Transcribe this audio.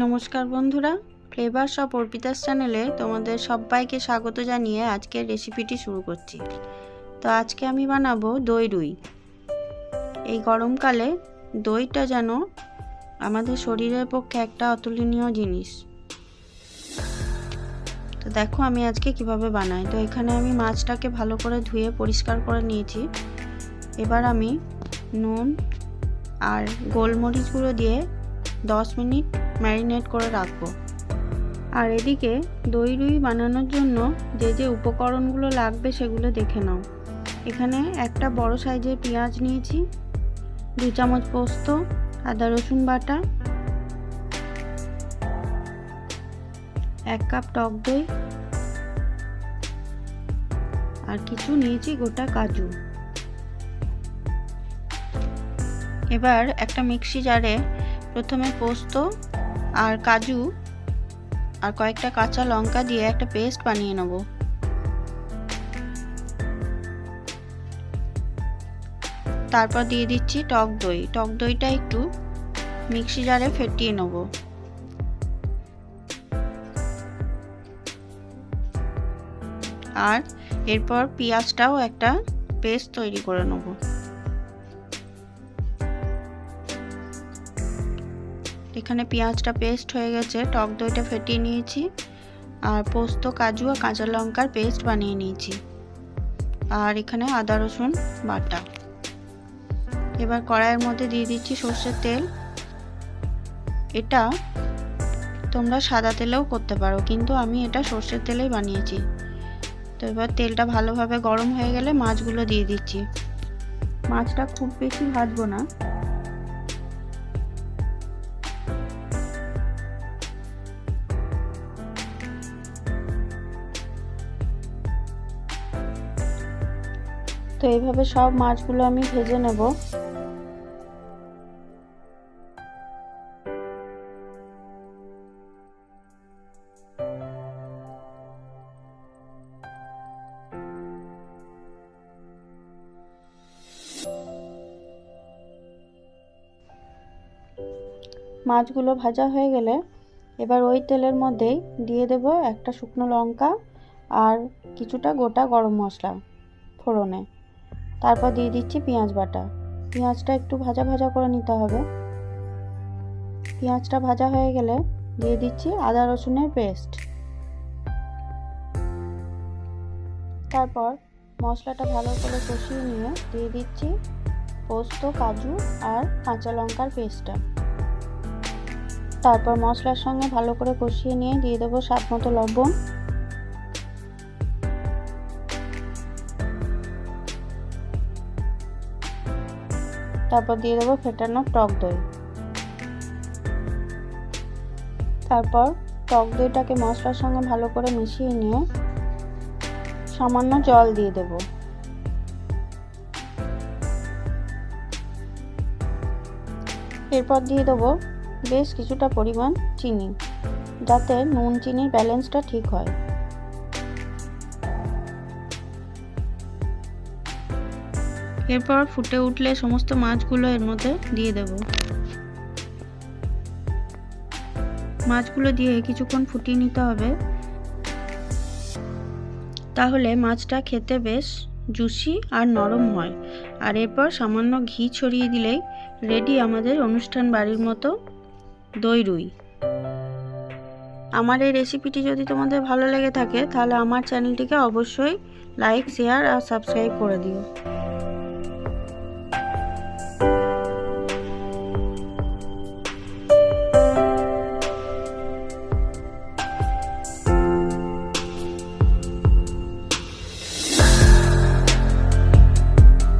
নমস্কার বন্ধুরা, flavours of Arpita's চ্যানেলে তোমাদের সবাইকে স্বাগত জানিয়ে আজকের রেসিপিটি শুরু করছি। তো আজকে আমি বানাবো দই রুই। এই গরমকালে দইটা যেন আমাদের শরীরের পক্ষে একটা অতুলনীয় জিনিস। তো দেখো আমি আজকে কিভাবে বানাই। তো এখানে আমি মাছটাকে ভালো করে ধুয়ে পরিষ্কার করে নিয়েছি। এবার আমি নুন আর গোলমরিচ গুঁড়ো দিয়ে 10 মিনিট ম্যারিনেট করে রাখবো। আর এদিকে দই রুই বানানোর জন্য যে যে উপকরণগুলো লাগবে সেগুলো দেখে নাও। এখানে একটা বড় সাইজের পেঁয়াজ নিয়েছি, 2 চামচ পোস্ত, আদা রসুন বাটা, 1 কাপ টক দই আর কিছু নিয়েছি গোটা কাজু। এবার একটা মিক্সি জারে প্রথমে পোস্ত আর কাজু আর কয়েকটা কাঁচা লঙ্কা দিয়ে একটা পেস্ট বানিয়ে নেব। তারপর দিয়ে দিচ্ছি টক দই। টক দইটা একটু মিক্সি জারে ফেটিয়ে নেব। আর এরপর পেঁয়াজটাও একটা পেস্ট তৈরি করে নেব। এখানে পেঁয়াজটা পেস্ট হয়ে গেছে, টক দইটা ফেটিয়ে নিয়েছি আর পোস্ত কাজু আর কাঁচা লঙ্কার পেস্ট বানিয়ে নিয়েছি আর এখানে আদা রসুন বাটা। এবার কড়াইয়ের মধ্যে দিয়ে দিচ্ছি সর্ষের তেল। এটা তোমরা সাদা তেলেও করতে পারো, কিন্তু আমি এটা সর্ষের তেলেই বানিয়েছি। তো এবার তেলটা ভালোভাবে গরম হয়ে গেলে মাছগুলো দিয়ে দিচ্ছি। মাছটা খুব বেশি ভাজবো না, তো এইভাবে সব মাছগুলো আমি ভেজে নেব। মাছগুলো ভাজা হয়ে গেলে এবার ওই তেলের মধ্যেই দিয়ে দেব একটা শুকনো লঙ্কা আর কিছুটা গোটা গরম মশলা ফোড়নে। তারপর দিয়ে দিচ্ছি পেঁয়াজ বাটা। পেঁয়াজটা একটু ভাজা ভাজা করে নিতে হবে। পেঁয়াজটা ভাজা হয়ে গেলে দিয়ে দিচ্ছি আদা রসুনের পেস্ট। তারপর মশলাটা ভালো করে কষিয়ে নিয়ে দিয়ে দিচ্ছি পোস্ত কাজু আর কাঁচা লঙ্কার পেস্টটা। তারপর মশলার সঙ্গে ভালো করে কষিয়ে নিয়ে দিয়ে দেবো স্বাদ মতো লবণ। তারপর দিয়ে দেবো ফেটানো টক দই। তারপর টক দইটাকে মশলার সঙ্গে ভালো করে মিশিয়ে নিয়ে সামান্য জল দিয়ে দেব। এরপর দিয়ে দেবো বেশ কিছুটা পরিমাণ চিনি, যাতে নুন চিনির ব্যালেন্সটা ঠিক হয়। এরপর ফুটে উঠলে সমস্ত মাছগুলো এর মধ্যে দিয়ে দেব। মাছগুলো দিয়ে কিছুক্ষণ ফুটিয়ে নিতে হবে, তাহলে মাছটা খেতে বেশ জুসি আর নরম হয়। আর এরপর সামান্য ঘি ছড়িয়ে দিলেই রেডি আমাদের অনুষ্ঠান বাড়ির মতো দই রুই। আমার এই রেসিপিটি যদি তোমাদের ভালো লেগে থাকে তাহলে আমার চ্যানেলটিকে অবশ্যই লাইক, শেয়ার আর সাবস্ক্রাইব করে দিও।